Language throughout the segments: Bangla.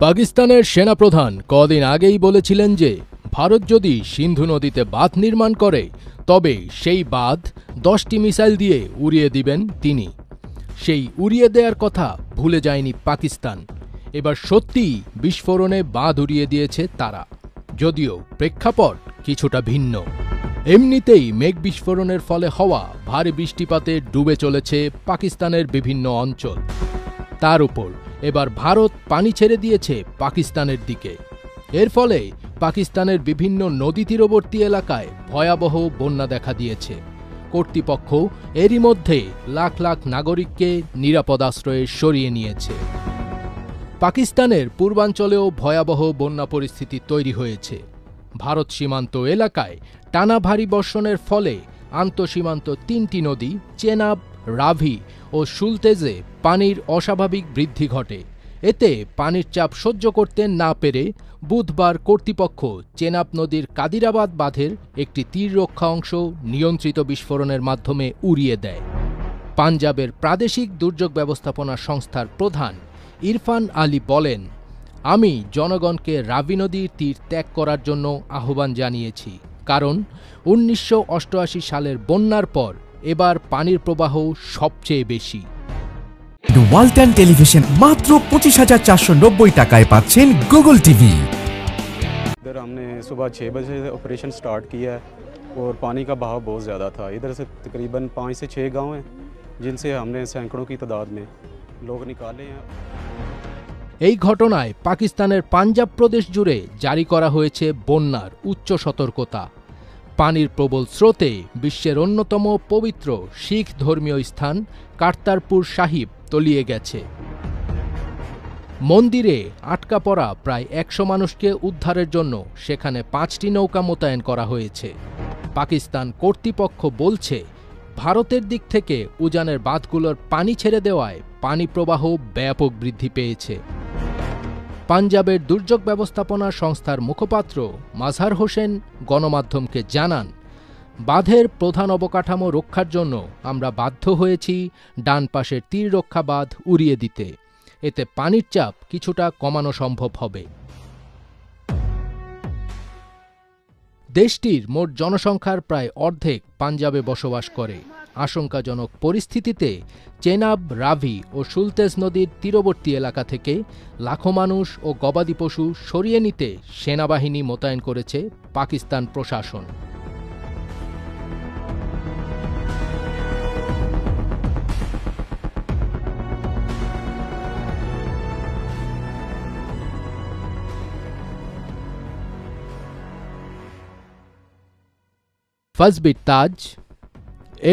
পাকিস্তানের সেনাপ্রধান কদিন আগেই বলেছিলেন যে ভারত যদি সিন্ধু নদীতে বাঁধ নির্মাণ করে তবে সেই বাঁধ 10টি মিসাইল দিয়ে উড়িয়ে দিবেন তিনি। সেই উড়িয়ে দেওয়ার কথা ভুলে যায়নি পাকিস্তান। এবার সত্যিই বিস্ফোরণে বাঁধ উড়িয়ে দিয়েছে তারা, যদিও প্রেক্ষাপট কিছুটা ভিন্ন। এমনিতেই মেঘ বিস্ফোরণের ফলে হওয়া ভারী বৃষ্টিপাতে ডুবে চলেছে পাকিস্তানের বিভিন্ন অঞ্চল। তার উপর এবার ভারত পানি ছেড়ে দিয়েছে পাকিস্তানের দিকে। এর ফলে পাকিস্তানের বিভিন্ন নদী তীরবর্তী এলাকায় ভয়াবহ বন্যা দেখা দিয়েছে। কর্তৃপক্ষ এরই মধ্যে লাখ লাখ নাগরিককে নিরাপদ আশ্রয়ে সরিয়ে নিয়েছে। পাকিস্তানের পূর্বাঞ্চলেও ভয়াবহ বন্যা পরিস্থিতি তৈরি হয়েছে। ভারত সীমান্ত এলাকায় টানা ভারী বর্ষণের ফলে আন্তঃসীমান্ত 3টি নদী চেনাব, রাভি ও সুলতেজে পানির অস্বাভাবিক বৃদ্ধি ঘটে। এতে পানির চাপ সহ্য করতে না পেরে বুধবার কর্তৃপক্ষ চেনাব নদীর কাদিরাবাদ বাঁধের একটি তীররক্ষা অংশ নিয়ন্ত্রিত বিস্ফোরণের মাধ্যমে উড়িয়ে দেয়। পাঞ্জাবের প্রাদেশিক দুর্যোগ ব্যবস্থাপনা সংস্থার প্রধান ইরফান আলী বলেন, আমি জনগণকে রাভি নদীর তীর ত্যাগ করার জন্য আহ্বান জানিয়েছি, কারণ 1988 সালের বন্যার পর এবার পানির প্রবাহ সবচেয়ে বেশি। ওয়ালটন টেলিভিশন মাত্র 25,490 টাকায় পাচ্ছেন গুগল টিভি। इधर हमने सुबह 6 बजे से ऑपरेशन स्टार्ट किया है और पानी का बहाव बहुत ज़्यादा था। इधर से तकरीबन 5 से 6 गांव हैं जिनसे हमने सैकड़ों की तादाद में लोग निकाले हैं। এই ঘটনায় পাকিস্তানের পাঞ্জাব প্রদেশ জুড়ে জারি করা হয়েছে বন্যার উচ্চ সতর্কতা। পানির প্রবল স্রোতে বিশ্বের অন্যতম পবিত্র শিখ ধর্মীয় স্থান কারতারপুর সাহিব তলিয়ে গেছে। মন্দিরে আটকা পড়া প্রায় 100 মানুষকে উদ্ধারের জন্য সেখানে 5টি নৌকা মোতায়েন করা হয়েছে। পাকিস্তান কর্তৃপক্ষ বলছে, ভারতের দিক থেকে উজানের বাঁধগুলোর পানি ছেড়ে দেওয়ায় পানি প্রবাহ ব্যাপক বৃদ্ধি পেয়েছে। পাঞ্জাবের দুর্যোগ ব্যবস্থাপনা সংস্থার মুখপাত্র মাজহার হোসেন গণমাধ্যমকে জানান, বাঁধের প্রধান অবকাঠামো রক্ষার জন্য আমরা বাধ্য হয়েছি ডান পাশের তীররক্ষা বাঁধ উড়িয়ে দিতে। এতে পানির চাপ কিছুটা কমানো সম্ভব হবে। দেশটির মোট জনসংখ্যার প্রায় অর্ধেক পাঞ্জাবে বসবাস করে। আশঙ্কাজনক পরিস্থিতিতে চেনাব, রাভি ও সুলতেজ নদীর তীরবর্তী এলাকা থেকে লাখো মানুষ ও গবাদি পশু সরিয়ে নিতে সেনাবাহিনী মোতায়েন করেছে পাকিস্তান প্রশাসন। ফাজবির তাজ,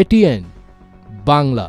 ATN বাংলা।